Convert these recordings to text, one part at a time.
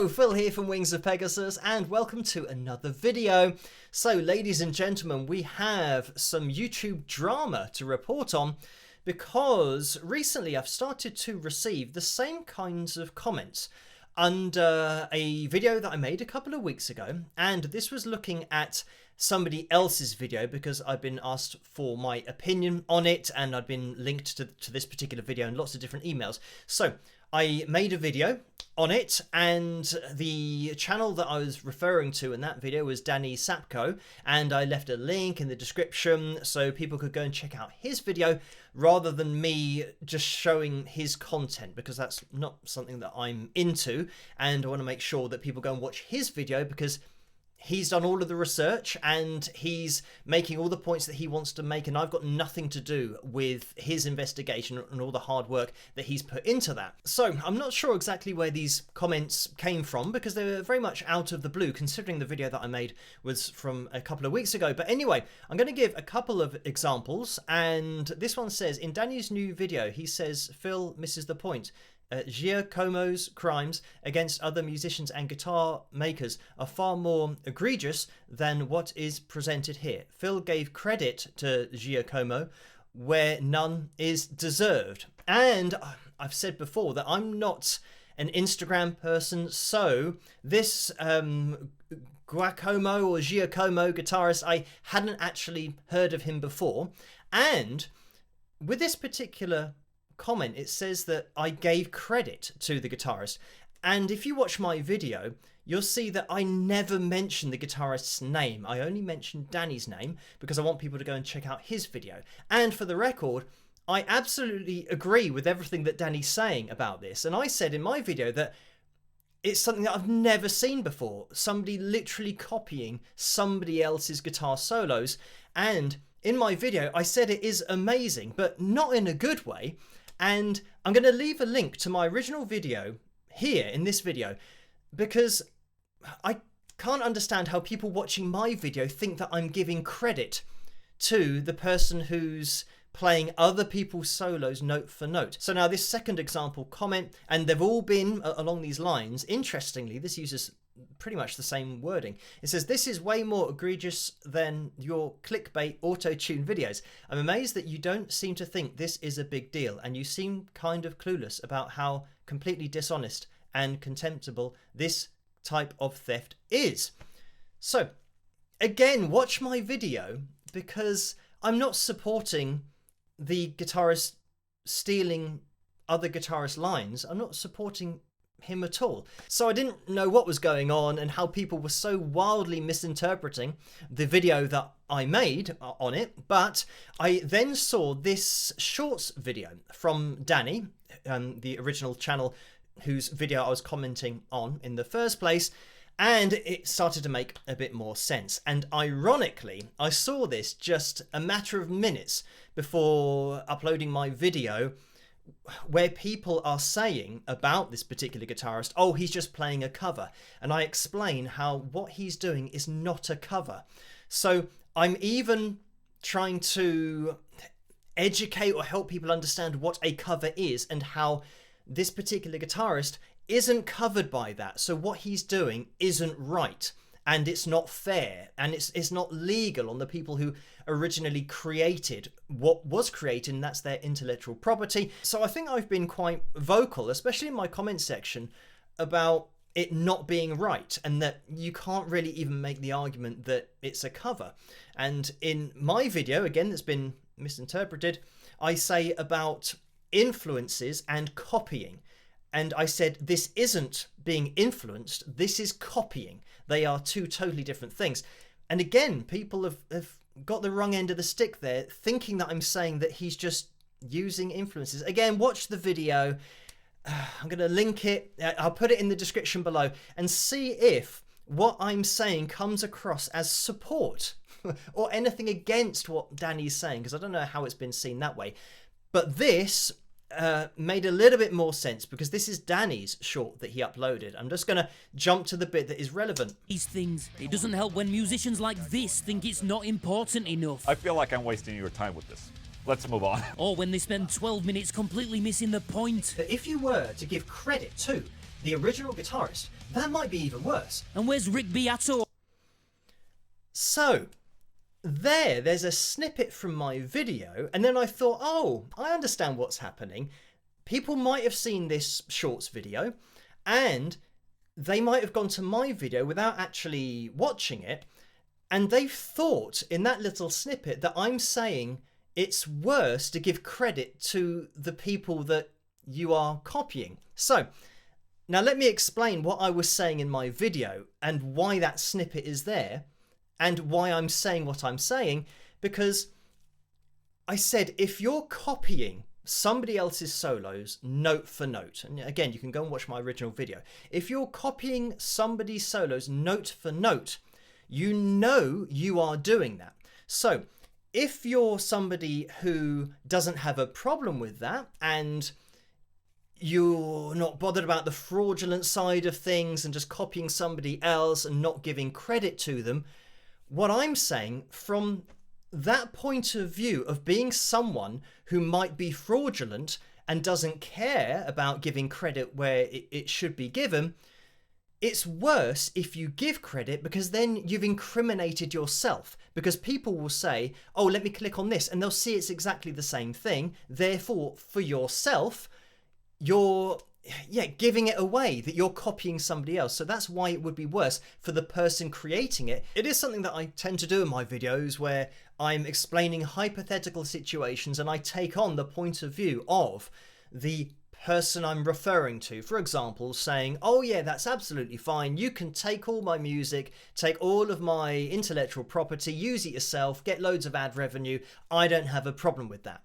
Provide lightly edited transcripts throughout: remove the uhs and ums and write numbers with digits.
Phil here from Wings of Pegasus, and welcome to another video. So, ladies and gentlemen, we have some YouTube drama to report on because recently I've started to receive the same kinds of comments under a video that I made a couple of weeks ago, and this was looking at somebody else's video because I've been asked for my opinion on it, and I've been linked to this particular video in lots of different emails. So I made a video on it, and the channel that I was referring to in that video was Danny Sapko, and I left a link in the description so people could go and check out his video rather than me just showing his content, because that's not something that I'm into, and I want to make sure that people go and watch his video because he's done all of the research and he's making all the points that he wants to make, and I've got nothing to do with his investigation and all the hard work that he's put into that. So I'm not sure exactly where these comments came from because they were very much out of the blue considering the video that I made was from a couple of weeks ago. But anyway, I'm going to give a couple of examples, and this one says, in Danny's new video, he says Phil misses the point. Giacomo's crimes against other musicians and guitar makers are far more egregious than what is presented here. Phil gave credit to Giacomo where none is deserved. And I've said before that I'm not an Instagram person, so this Giacomo or Giacomo guitarist, I hadn't actually heard of him before. And with this particular comment, it says that I gave credit to the guitarist, and if you watch my video you'll see that I never mention the guitarist's name. I only mention Danny's name because I want people to go and check out his video. And for the record, I absolutely agree with everything that Danny's saying about this, and I said in my video that it's something that I've never seen before, somebody literally copying somebody else's guitar solos. And in my video I said it is amazing, but not in a good way. And I'm going to leave a link to my original video here in this video because I can't understand how people watching my video think that I'm giving credit to the person who's playing other people's solos note for note. So now this second example comment, and they've all been along these lines. Interestingly, this uses pretty much the same wording. It says, this is way more egregious than your clickbait auto-tune videos. I'm amazed that you don't seem to think this is a big deal, and you seem kind of clueless about how completely dishonest and contemptible this type of theft is. So again, watch my video because I'm not supporting the guitarist stealing other guitarist lines. I'm not supporting him at all. So I didn't know what was going on and how people were so wildly misinterpreting the video that I made on it, but I then saw this shorts video from Danny, the original channel whose video I was commenting on in the first place, and it started to make a bit more sense. And ironically, I saw this just a matter of minutes before uploading my video, where people are saying about this particular guitarist, oh, he's just playing a cover. And I explain how what he's doing is not a cover. So I'm even trying to educate or help people understand what a cover is and how this particular guitarist isn't covered by that. So what he's doing isn't right, and it's not fair, and it's not legal on the people who originally created what was created, and that's their intellectual property. So I think I've been quite vocal, especially in my comment section, about it not being right, and that you can't really even make the argument that it's a cover. And in my video, again, that's been misinterpreted, I say about influences and copying. And I said, this isn't being influenced, this is copying. They are two totally different things. And again, people have got the wrong end of the stick there, thinking that I'm saying that he's just using influences. Again, watch the video. I'm going to link it. I'll put it in the description below, and see if what I'm saying comes across as support or anything against what Danny's saying, because I don't know how it's been seen that way. But this made a little bit more sense because this is Danny's short that he uploaded. I'm just going to jump to the bit that is relevant. These things, it doesn't help when musicians like this think it's not important enough. I feel like I'm wasting your time with this. Let's move on. Or when they spend 12 minutes completely missing the point. That if you were to give credit to the original guitarist, that might be even worse. And where's Rick Beato? So, there's a snippet from my video, and then I thought, oh, I understand what's happening. People might have seen this shorts video, and they might have gone to my video without actually watching it, and they've thought in that little snippet that I'm saying it's worse to give credit to the people that you are copying. So, now let me explain what I was saying in my video and why that snippet is there and why I'm saying what I'm saying, because I said if you're copying somebody else's solos note for note, and again, you can go and watch my original video. If you're copying somebody's solos note for note, you know you are doing that. So if you're somebody who doesn't have a problem with that and you're not bothered about the fraudulent side of things and just copying somebody else and not giving credit to them, what I'm saying from that point of view of being someone who might be fraudulent and doesn't care about giving credit where it should be given, it's worse if you give credit, because then you've incriminated yourself, because people will say, oh, let me click on this, and they'll see it's exactly the same thing. Therefore, for yourself, you're giving it away that you're copying somebody else. So that's why it would be worse for the person creating it. It is something that I tend to do in my videos where I'm explaining hypothetical situations and I take on the point of view of the person I'm referring to. For example, saying, oh yeah, that's absolutely fine. You can take all my music, take all of my intellectual property, use it yourself, get loads of ad revenue. I don't have a problem with that.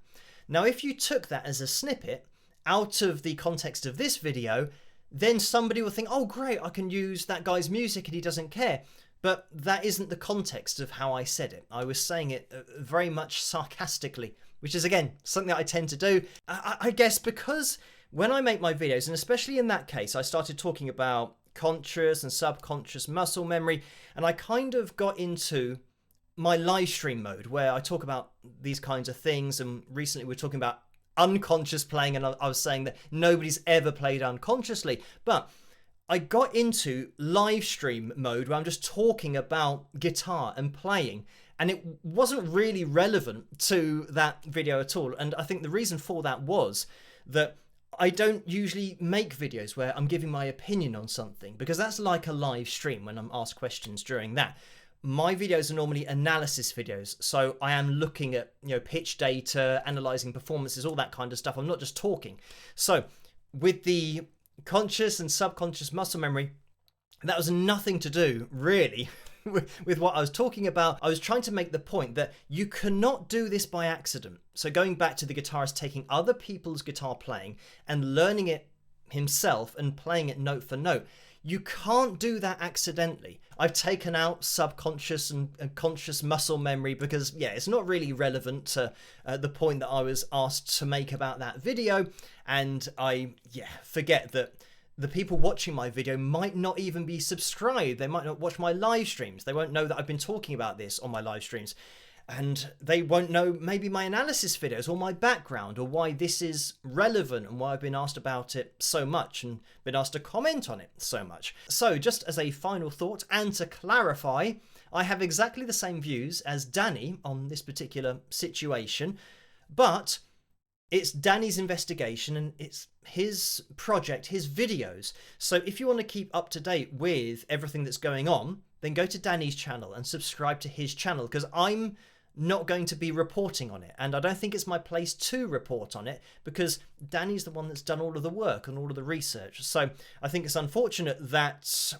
Now, if you took that as a snippet out of the context of this video, then somebody will think, oh great, I can use that guy's music and he doesn't care. But that isn't the context of how I said it. I was saying it very much sarcastically, which is, again, something that I tend to do. I guess because when I make my videos, and especially in that case, I started talking about conscious and subconscious muscle memory, and I kind of got into my live stream mode where I talk about these kinds of things. And recently we're talking about unconscious playing, and I was saying that nobody's ever played unconsciously. But I got into live stream mode where I'm just talking about guitar and playing, and it wasn't really relevant to that video at all. And I think the reason for that was that I don't usually make videos where I'm giving my opinion on something, because that's like a live stream when I'm asked questions during that. My videos are normally analysis videos, so I am looking at, pitch data, analyzing performances, all that kind of stuff. I'm not just talking. So with the conscious and subconscious muscle memory, that was nothing to do really with what I was talking about. I was trying to make the point that you cannot do this by accident. So going back to the guitarist taking other people's guitar playing and learning it himself and playing it note for note, you can't do that accidentally. I've taken out subconscious and conscious muscle memory because, it's not really relevant to the point that I was asked to make about that video. And I, forget that the people watching my video might not even be subscribed. They might not watch my live streams. They won't know that I've been talking about this on my live streams. And they won't know maybe my analysis videos or my background or why this is relevant and why I've been asked about it so much and been asked to comment on it so much. So just as a final thought and to clarify, I have exactly the same views as Danny on this particular situation, but it's Danny's investigation and it's his project, his videos. So if you want to keep up to date with everything that's going on, then go to Danny's channel and subscribe to his channel, because I'm not going to be reporting on it, and I don't think it's my place to report on it because Danny's the one that's done all of the work and all of the research. So I think it's unfortunate that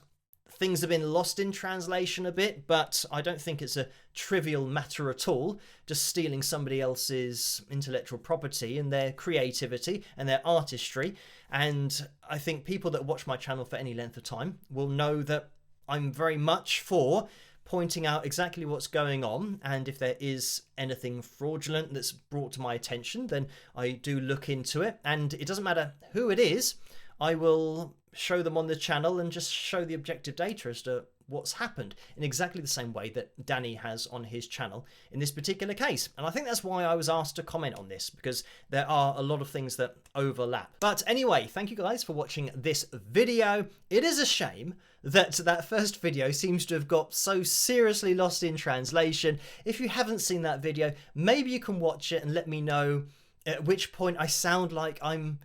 things have been lost in translation a bit, but I don't think it's a trivial matter at all, just stealing somebody else's intellectual property and their creativity and their artistry. And I think people that watch my channel for any length of time will know that I'm very much for pointing out exactly what's going on, and if there is anything fraudulent that's brought to my attention, then I do look into it. And it doesn't matter who it is, I will show them on the channel and just show the objective data as to what's happened in exactly the same way that Danny has on his channel in this particular case. And I think that's why I was asked to comment on this, because there are a lot of things that overlap. But anyway, thank you guys for watching this video. It is a shame that that first video seems to have got so seriously lost in translation. If you haven't seen that video, maybe you can watch it and let me know at which point I sound like I'm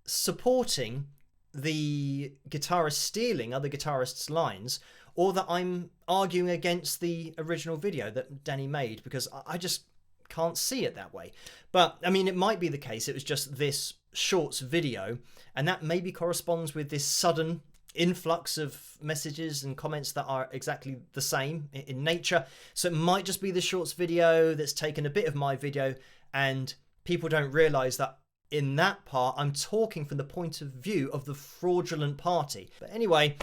supporting the guitarist stealing other guitarists' lines, or that I'm arguing against the original video that Danny made, because I just can't see it that way. But I mean, it might be the case it was just this shorts video, and that maybe corresponds with this sudden influx of messages and comments that are exactly the same in nature. So it might just be the shorts video that's taken a bit of my video, and people don't realize that in that part I'm talking from the point of view of the fraudulent party. But anyway,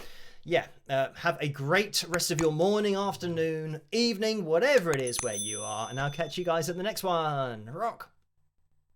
yeah, have a great rest of your morning, afternoon, evening, whatever it is where you are, and I'll catch you guys at the next one. Rock!